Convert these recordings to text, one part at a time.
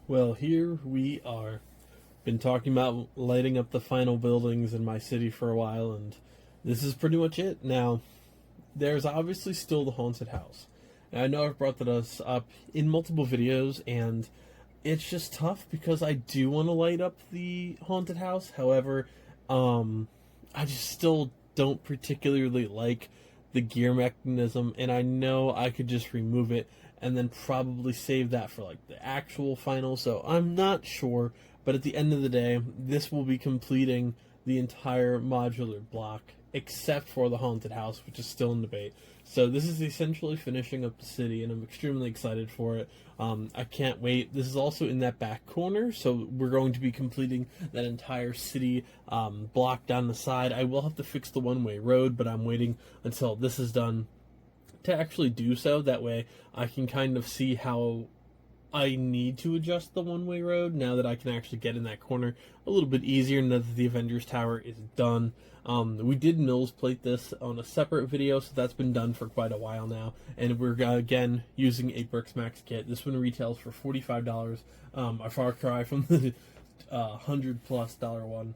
Well, here we are. Been talking about lighting up the final buildings in my city for a while, and this is pretty much it. Now, there's obviously still the haunted house. And I know I've brought that up in multiple videos, and it's just tough because I do want to light up the haunted house. However, I just still don't particularly like the gear mechanism, and I know I could just remove it and then probably save that for like the actual final. So I'm not sure, but at the end of the day, this will be completing the entire modular block except for the haunted house, which is still in debate. So this is essentially finishing up the city, and I'm extremely excited for it. I can't wait. This is also in that back corner, so we're going to be completing that entire city block down the side. I will have to fix the one-way road, but I'm waiting until this is done to actually do so. That way I can kind of see how I need to adjust the one-way road now that I can actually get in that corner a little bit easier now that the Avengers Tower is done. We did Mills plate this on a separate video, so that's been done for quite a while now, and we're again using a Bricks Max kit. This one retails for $45, a far cry from the $100+ one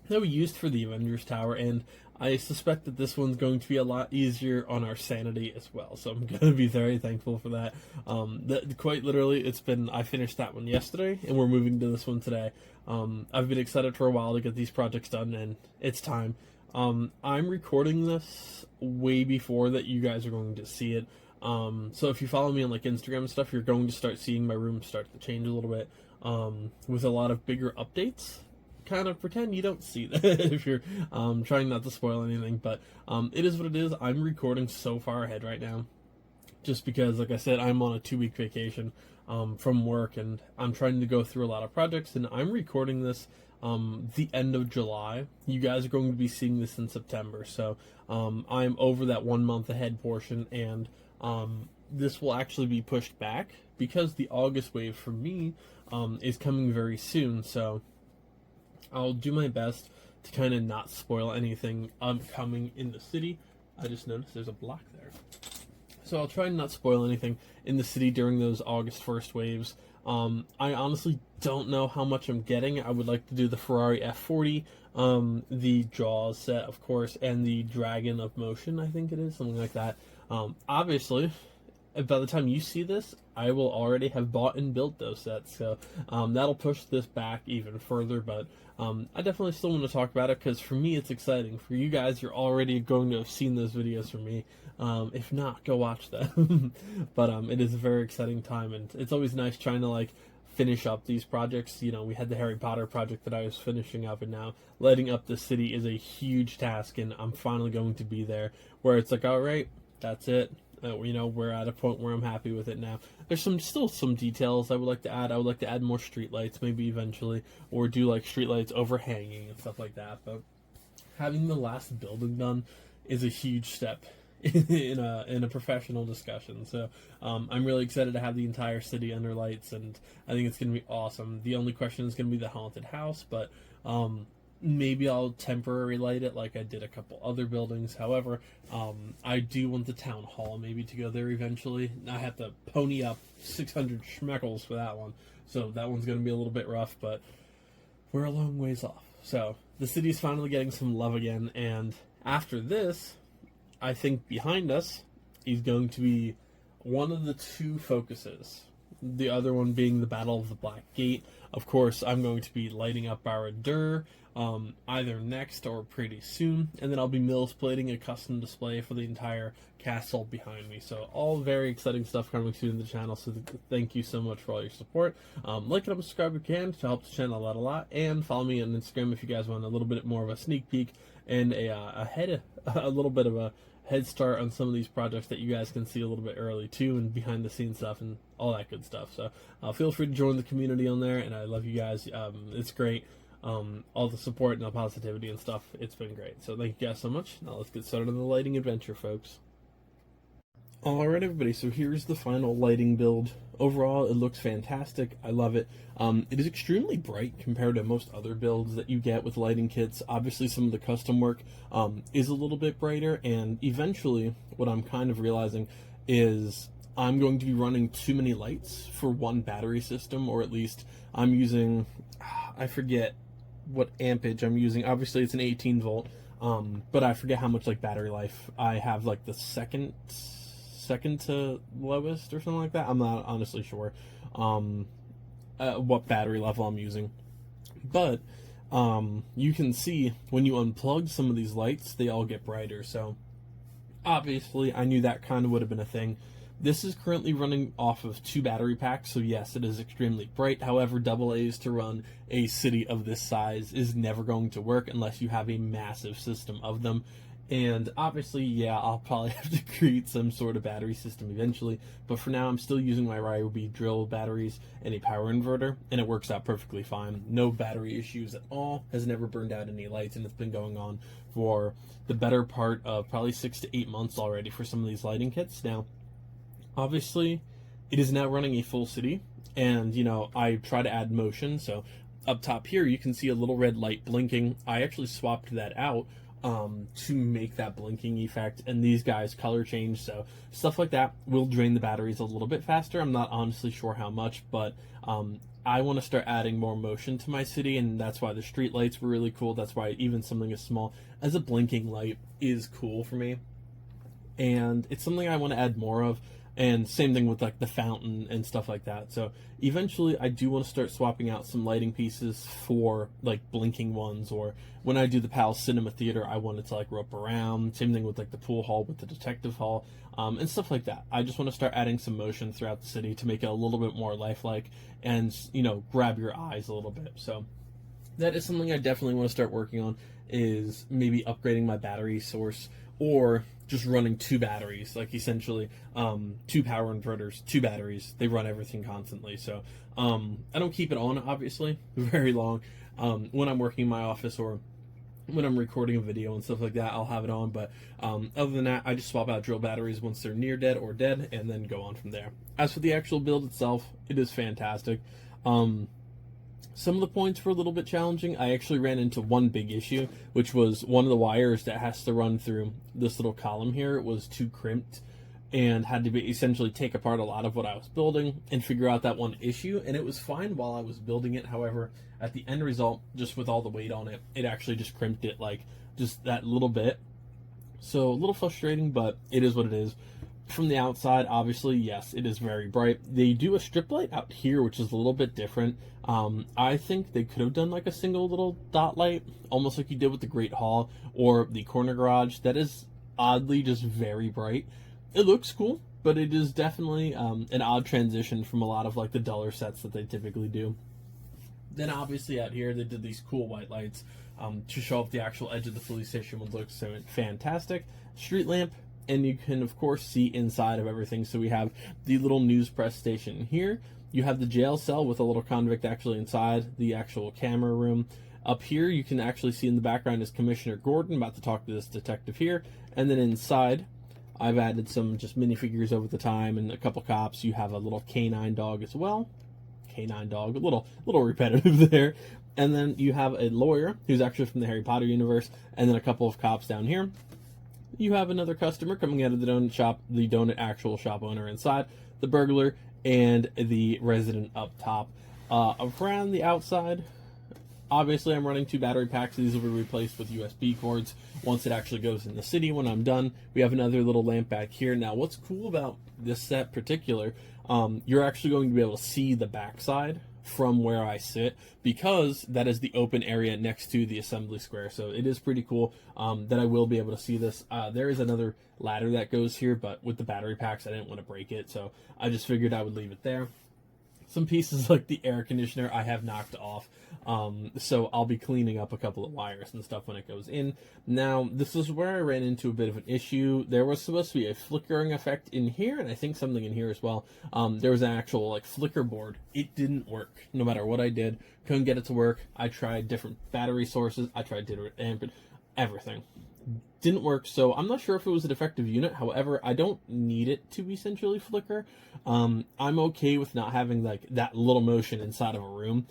that we used for the Avengers Tower, and I suspect that this one's going to be a lot easier on our sanity as well. So I'm going to be very thankful for that. Quite literally, I finished that one yesterday, and we're moving to this one today. I've been excited for a while to get these projects done, and it's time. I'm recording this way before that you guys are going to see it. So if you follow me on like Instagram and stuff, you're going to start seeing my room start to change a little bit with a lot of bigger updates. Kind of pretend you don't see that if you're trying not to spoil anything, but it is what it is. I'm recording so far ahead right now just because, like I said, I'm on a 2-week vacation from work, and I'm trying to go through a lot of projects, and I'm recording this the end of July. You guys are going to be seeing this in September, so I'm over that 1 month ahead portion, and this will actually be pushed back because the August wave for me is coming very soon. So I'll do my best to kind of not spoil anything upcoming in the city. I just noticed there's a block there. So I'll try and not spoil anything in the city during those August 1st waves. I honestly don't know how much I'm getting. I would like to do the Ferrari F40, the Jaws set, of course, and the Dragon of Motion, I think it is, something like that. Obviously, by the time you see this, I will already have bought and built those sets, so that'll push this back even further, but I definitely still want to talk about it, because for me it's exciting. For you guys, you're already going to have seen those videos from me. If not, go watch them. But it is a very exciting time, and it's always nice trying to like finish up these projects. You know, we had the Harry Potter project that I was finishing up, and now lighting up the city is a huge task, and I'm finally going to be there where it's like, all right, that's it. We're at a point where I'm happy with it now. There's still some details I would like to add. I would like to add more streetlights, maybe eventually, or do like streetlights overhanging and stuff like that. But having the last building done is a huge step in a professional discussion. So I'm really excited to have the entire city under lights, and I think it's going to be awesome. The only question is going to be the haunted house, but maybe I'll temporarily light it like I did a couple other buildings. However, I do want the town hall maybe to go there eventually. I have to pony up 600 schmeckles for that one, so that one's going to be a little bit rough, but we're a long ways off. So the city's finally getting some love again, and after this, I think behind us is going to be one of the two focuses. The other one being the Battle of the Black Gate. Of course, I'm going to be lighting up Barad-dûr either next or pretty soon, and then I'll be Mills plating a custom display for the entire castle behind me. So all very exciting stuff coming soon in the channel, so thank you so much for all your support. Like and subscribe if you can to help the channel out a lot, and follow me on Instagram if you guys want a little bit more of a sneak peek and a little bit of a head start on some of these projects that you guys can see a little bit early too, and behind the scenes stuff and all that good stuff. So feel free to join the community on there, and I love you guys. It's great. All the support and the positivity and stuff, it's been great. So thank you guys so much. Now let's get started on the lighting adventure, folks. Alright everybody, so here's the final lighting build. Overall, it looks fantastic. I love it. It is extremely bright compared to most other builds that you get with lighting kits. Obviously, some of the custom work is a little bit brighter, and eventually, what I'm kind of realizing is I'm going to be running too many lights for one battery system, or at least I'm using, I forget what ampage I'm using. Obviously it's an 18 volt, but I forget how much like battery life I have, like the second to lowest or something like that. I'm not honestly sure what battery level I'm using, but you can see when you unplug some of these lights, they all get brighter. So obviously I knew that kind of would have been a thing. This is currently running off of 2 battery packs, so yes, it is extremely bright. However, AA's to run a city of this size is never going to work unless you have a massive system of them. And obviously, yeah, I'll probably have to create some sort of battery system eventually, but for now I'm still using my Ryobi drill batteries and a power inverter, and it works out perfectly fine. No battery issues at all, has never burned out any lights, and it's been going on for the better part of probably 6 to 8 months already for some of these lighting kits. Now, obviously, it is now running a full city, and I try to add motion. So up top here, you can see a little red light blinking. I actually swapped that out to make that blinking effect, and these guys color change. So stuff like that will drain the batteries a little bit faster. I'm not honestly sure how much, but I want to start adding more motion to my city, and that's why the street lights were really cool. That's why even something as small as a blinking light is cool for me, and it's something I want to add more of. And same thing with like the fountain and stuff like that. So eventually I do want to start swapping out some lighting pieces for like blinking ones, or when I do the PAL Cinema Theater, I want it to like rope around. Same thing with like the pool hall with the detective hall, and stuff like that. I just want to start adding some motion throughout the city to make it a little bit more lifelike and, grab your eyes a little bit. So that is something I definitely want to start working on, is maybe upgrading my battery source, or just running 2 batteries, like essentially 2 power inverters, 2 batteries. They run everything constantly. So I don't keep it on, obviously, very long. When I'm working in my office or when I'm recording a video and stuff like that, I'll have it on. But other than that, I just swap out drill batteries once they're near dead or dead, and then go on from there. As for the actual build itself, it is fantastic. Some of the points were a little bit challenging. I actually ran into one big issue, which was one of the wires that has to run through this little column here. It was too crimped and had to be essentially take apart a lot of what I was building and figure out that one issue. And it was fine while I was building it. However, at the end result, just with all the weight on it, it actually just crimped it like just that little bit. So a little frustrating, but it is what it is. From the outside, obviously, yes, it is very bright. They do a strip light out here, which is a little bit different. I think they could have done like a single little dot light, almost like you did with the Great Hall or the corner garage. That is oddly just very bright. It looks cool, but it is definitely an odd transition from a lot of like the duller sets that they typically do. Then obviously out here, they did these cool white lights to show off the actual edge of the police station, which looks so fantastic. Street lamp. And you can, of course, see inside of everything. So we have the little news press station here. You have the jail cell with a little convict actually inside the actual camera room. Up here, you can actually see in the background is Commissioner Gordon about to talk to this detective here. And then inside, I've added some just minifigures over the time and a couple cops. You have a little canine dog as well. Canine dog, a little repetitive there. And then you have a lawyer who's actually from the Harry Potter universe, and then a couple of cops down here. You have another customer coming out of the donut shop, the donut actual shop owner inside, the burglar, and the resident up top. Around the outside, obviously I'm running 2 battery packs. These will be replaced with USB cords once it actually goes in the city when I'm done. We have another little lamp back here. Now, what's cool about this set particular, you're actually going to be able to see the backside from where I sit, because that is the open area next to the assembly square. So it is pretty cool that I will be able to see this. There is another ladder that goes here, but with the battery packs, I didn't want to break it, so I just figured I would leave it there. Some pieces like the air conditioner I have knocked off, so I'll be cleaning up a couple of wires and stuff when it goes in. Now, this is where I ran into a bit of an issue. There was supposed to be a flickering effect in here, and I think something in here as well. There was an actual like flicker board. It didn't work no matter what I did. Couldn't get it to work. I tried different battery sources. I tried different amp, everything. Didn't work, so I'm not sure if it was a defective unit. However, I don't need it to essentially flicker. I'm okay with not having like that little motion inside of a room.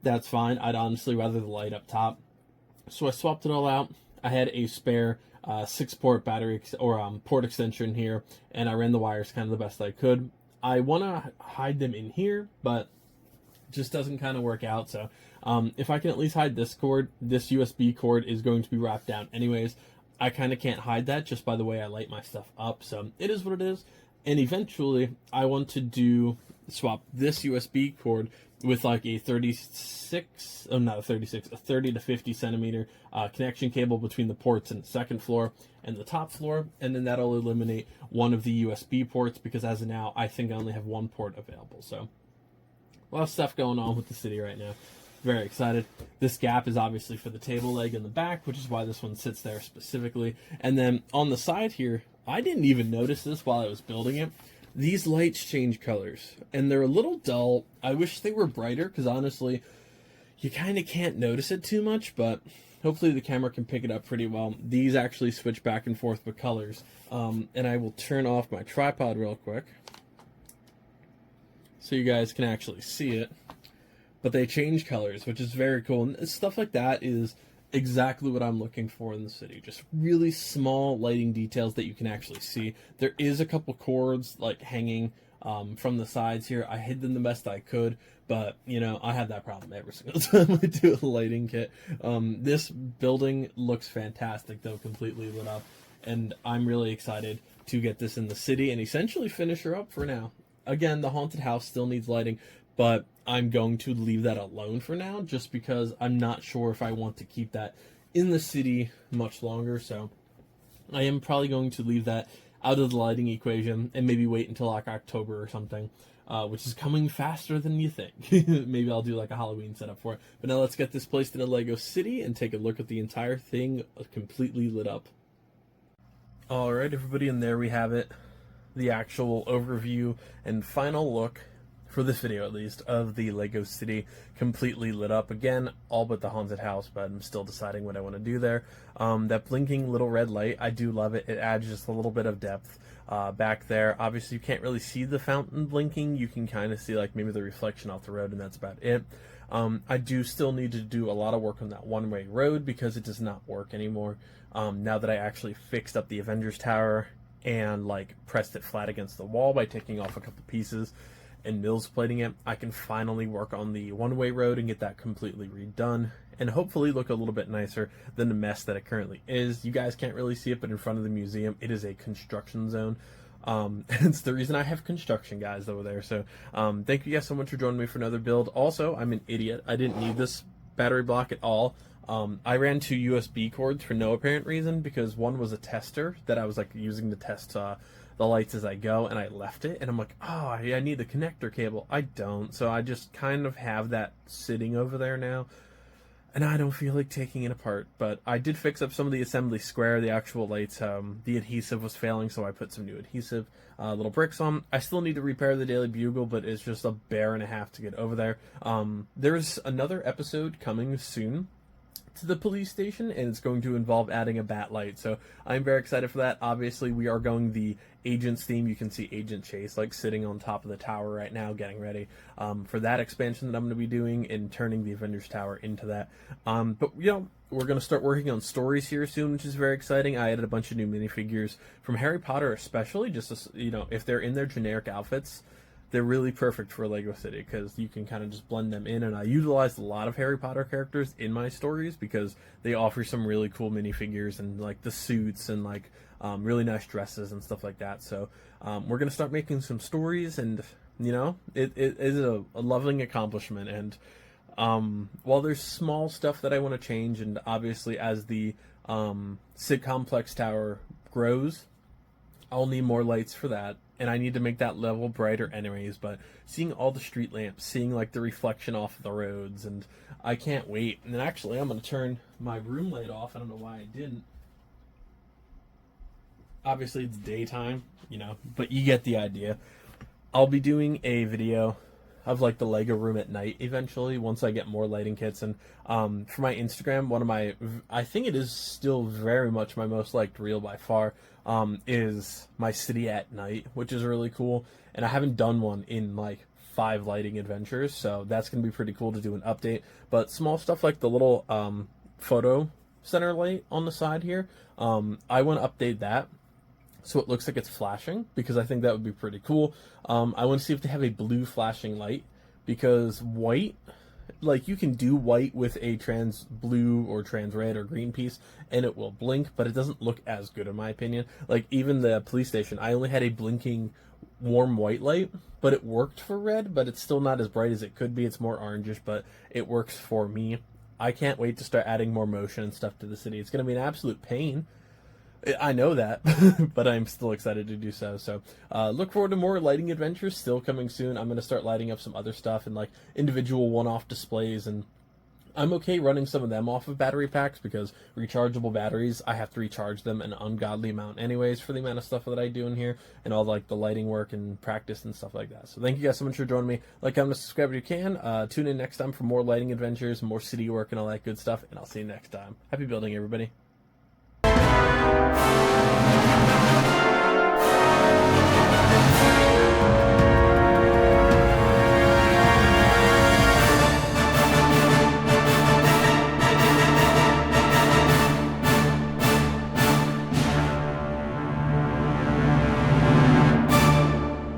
That's fine. I'd honestly rather the light up top. So I swapped it all out. I had a spare 6-port battery port extension here, and I ran the wires kind of the best I could. I want to hide them in here, but it just doesn't kind of work out. So if I can at least hide this cord, this USB cord is going to be wrapped down anyways. I kind of can't hide that just by the way I light my stuff up. So it is what it is. And eventually I want to swap this USB cord with like a 30 to 50 centimeter connection cable between the ports in the second floor and the top floor, and then that'll eliminate one of the USB ports, because as of now I think I only have one port available. So a lot of stuff going on with the city right now. Very excited. This gap is obviously for the table leg in the back, which is why this one sits there specifically. And then on the side here, I didn't even notice this while I was building it. These lights change colors, and they're a little dull. I wish they were brighter, because honestly, you kind of can't notice it too much, but hopefully the camera can pick it up pretty well. These actually switch back and forth with colors. And I will turn off my tripod real quick so you guys can actually see it. But they change colors, which is very cool. And stuff like that is exactly what I'm looking for in the city. Just really small lighting details that you can actually see. There is a couple cords like hanging from the sides here. I hid them the best I could, but you know, I have that problem every single time I do a lighting kit. This building looks fantastic though, completely lit up, and I'm really excited to get this in the city and essentially finish her up for now. Again, the haunted house still needs lighting, but I'm going to leave that alone for now, just because I'm not sure if I want to keep that in the city much longer. So I am probably going to leave that out of the lighting equation and maybe wait until like October or something, which is coming faster than you think. Maybe I'll do like a Halloween setup for it. But now let's get this placed in a Lego city and take a look at the entire thing completely lit up. All right, everybody, and there we have it. The actual overview and final look, for this video at least, of the Lego city completely lit up. Again, all but the haunted house, but I'm still deciding what I want to do there. That blinking little red light, I do love it. It adds just a little bit of depth back there. Obviously, you can't really see the fountain blinking. You can kind of see like maybe the reflection off the road, and that's about it. I do still need to do a lot of work on that one-way road, because it does not work anymore. Now that I actually fixed up the Avengers Tower and like pressed it flat against the wall by taking off a couple pieces and mills plating it, I can finally work on the one-way road and get that completely redone and hopefully look a little bit nicer than the mess that it currently is. You guys can't really see it, but in front of the museum, it is a construction zone. It's the reason I have construction guys over there. So thank you guys so much for joining me for another build. Also, I'm an idiot. I didn't need this battery block at all. I ran 2 USB cords for no apparent reason, because one was a tester that I was like using to test the lights as I go, and I left it, and I'm like, oh, I need the connector cable. I don't, so I just kind of have that sitting over there now, and I don't feel like taking it apart. But I did fix up some of the assembly square, the actual lights. The adhesive was failing, so I put some new adhesive little bricks on. I still need to repair the Daily Bugle, but it's just a bear and a half to get over there. There's another episode coming soon to the police station, and it's going to involve adding a bat light, so I'm very excited for that. Obviously, we are going the Agents theme. You can see Agent Chase like sitting on top of the tower right now, getting ready for that expansion that I'm going to be doing and turning the Avengers Tower into that. But you know, we're going to start working on stories here soon, which is very exciting. I added a bunch of new minifigures from Harry Potter, especially just to, you know, if they're in their generic outfits, they're really perfect for Lego City, because you can kind of just blend them in, and I utilized a lot of Harry Potter characters in my stories because they offer some really cool minifigures and like the suits and like really nice dresses and stuff like that. So we're going to start making some stories, and you know, it is a loving accomplishment. And while there's small stuff that I want to change, and obviously as the Sid Complex Tower grows, I'll need more lights for that, and I need to make that level brighter anyways. But seeing all the street lamps, seeing like the reflection off the roads, and I can't wait. And then actually I'm going to turn my room light off. I don't know why I didn't. Obviously it's daytime, you know, but you get the idea. I'll be doing a video of like the Lego room at night eventually, once I get more lighting kits. And for my Instagram, one of my, I think it is still very much my most liked reel by far, is my city at night, which is really cool. And I haven't done one in like 5 lighting adventures, so that's gonna be pretty cool to do an update. But small stuff like the little photo center light on the side here. I want to update that so it looks like it's flashing, because I think that would be pretty cool. I want to see if they have a blue flashing light, because white, like, you can do white with a trans blue or trans red or green piece and it will blink, but it doesn't look as good in my opinion. Like, even the police station, I only had a blinking warm white light, but it worked for red, but it's still not as bright as it could be. It's more orangish, but it works for me. I can't wait to start adding more motion and stuff to the city. It's going to be an absolute pain, I know that, but I'm still excited to do so. So look forward to more lighting adventures still coming soon. I'm going to start lighting up some other stuff and like individual one-off displays, and I'm okay running some of them off of battery packs, because rechargeable batteries, I have to recharge them an ungodly amount anyways for the amount of stuff that I do in here and all like the lighting work and practice and stuff like that. So thank you guys so much for joining me. Like, comment, subscribe if you can. Tune in next time for more lighting adventures, more city work and all that good stuff, and I'll see you next time. Happy building, everybody.